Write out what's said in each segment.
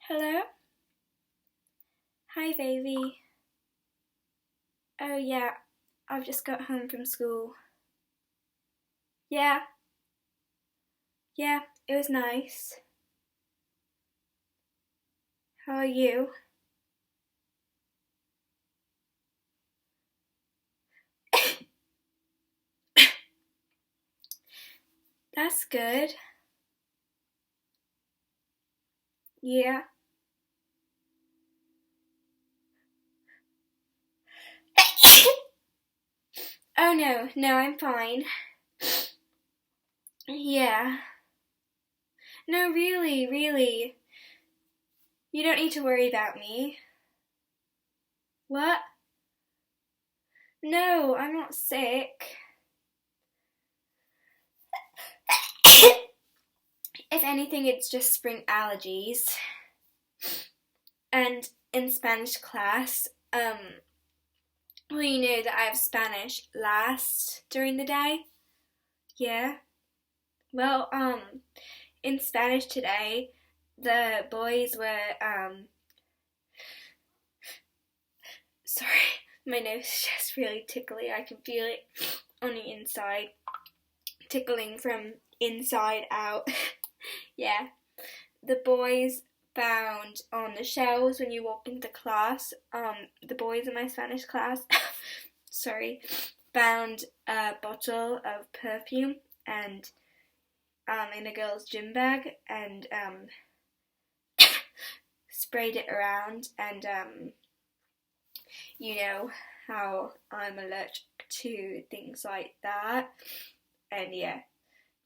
Hello? Hi, baby. Oh, yeah, I've just got home from school. Yeah, yeah, it was nice. How are you? That's good. Yeah. Oh, no, I'm fine. Yeah. No, really. You don't need to worry about me. What? No, I'm not sick. If anything, it's just spring allergies. And in Spanish class, well, you know that I have Spanish last during the day. Yeah. Well, in Spanish today, the boys were, sorry, my nose is just really tickly. I can feel it on the inside, tickling from inside out. Yeah. The boys found on the shelves when you walk into class, the boys in my Spanish class, sorry, found a bottle of perfume and in a girl's gym bag and sprayed it around and you know how I'm allergic to things like that and yeah,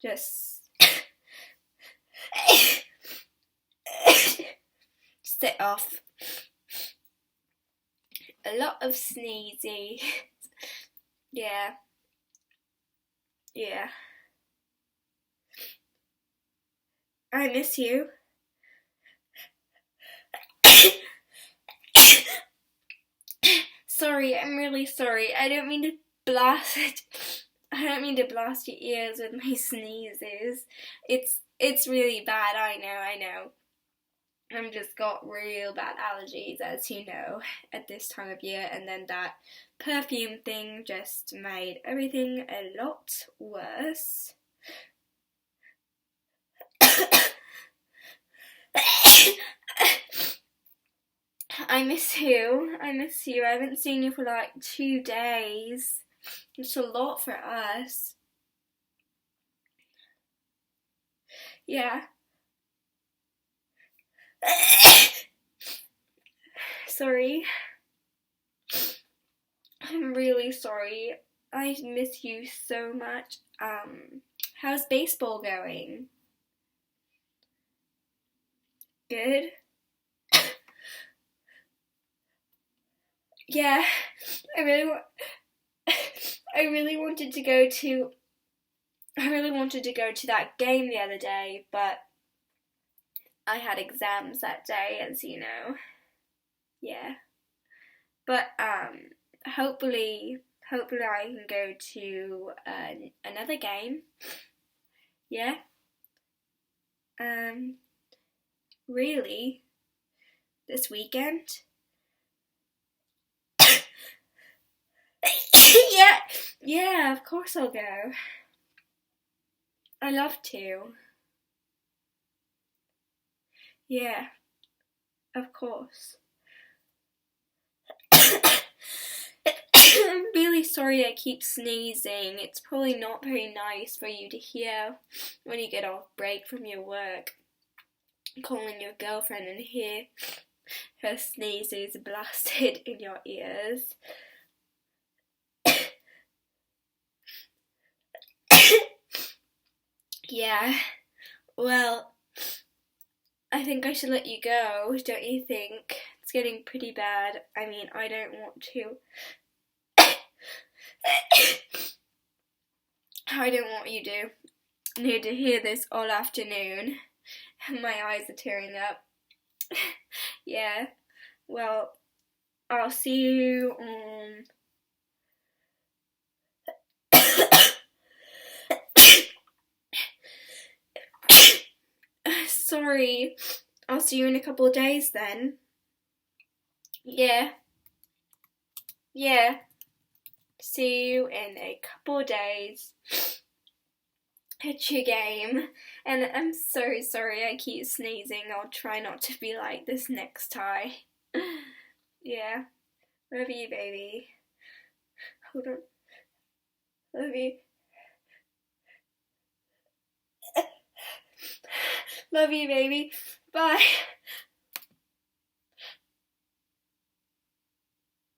just set off a lot of sneezy. Yeah, yeah. I miss you. Sorry, I'm really sorry. I don't mean to blast. I don't mean to blast your ears with my sneezes. It's really bad. I know. I've just got real bad allergies, as you know, at this time of year, and then that perfume thing just made everything a lot worse. I miss you. I miss you. I haven't seen you for like 2 days. It's a lot for us. Yeah. Sorry. I'm really sorry. I miss you so much. How's baseball going? Good? Yeah. I really wa- I really wanted to go to I really wanted to go to that game the other day, but I had exams that day, as you know. Yeah. But hopefully I can go to another game. Yeah. Um, really, this weekend? Yeah, yeah, of course I'll go. I love to. Yeah, of course. I'm really sorry I keep sneezing. It's probably not very nice for you to hear when you get off break from your work, calling your girlfriend and hear her sneezes blasted in your ears. Yeah, well, I think I should let you go, don't you think? It's getting pretty bad. I mean, I don't want to. I don't want you to need to hear this all afternoon. My eyes are tearing up. Yeah, well, I'll see you on. Sorry, I'll see you in a couple of days then. Yeah. Yeah. See you in a couple of days. It's your game. And I'm so sorry I keep sneezing. I'll try not to be like this next time. Yeah. Love you, baby. Hold on. Love you. Love you, baby. Bye.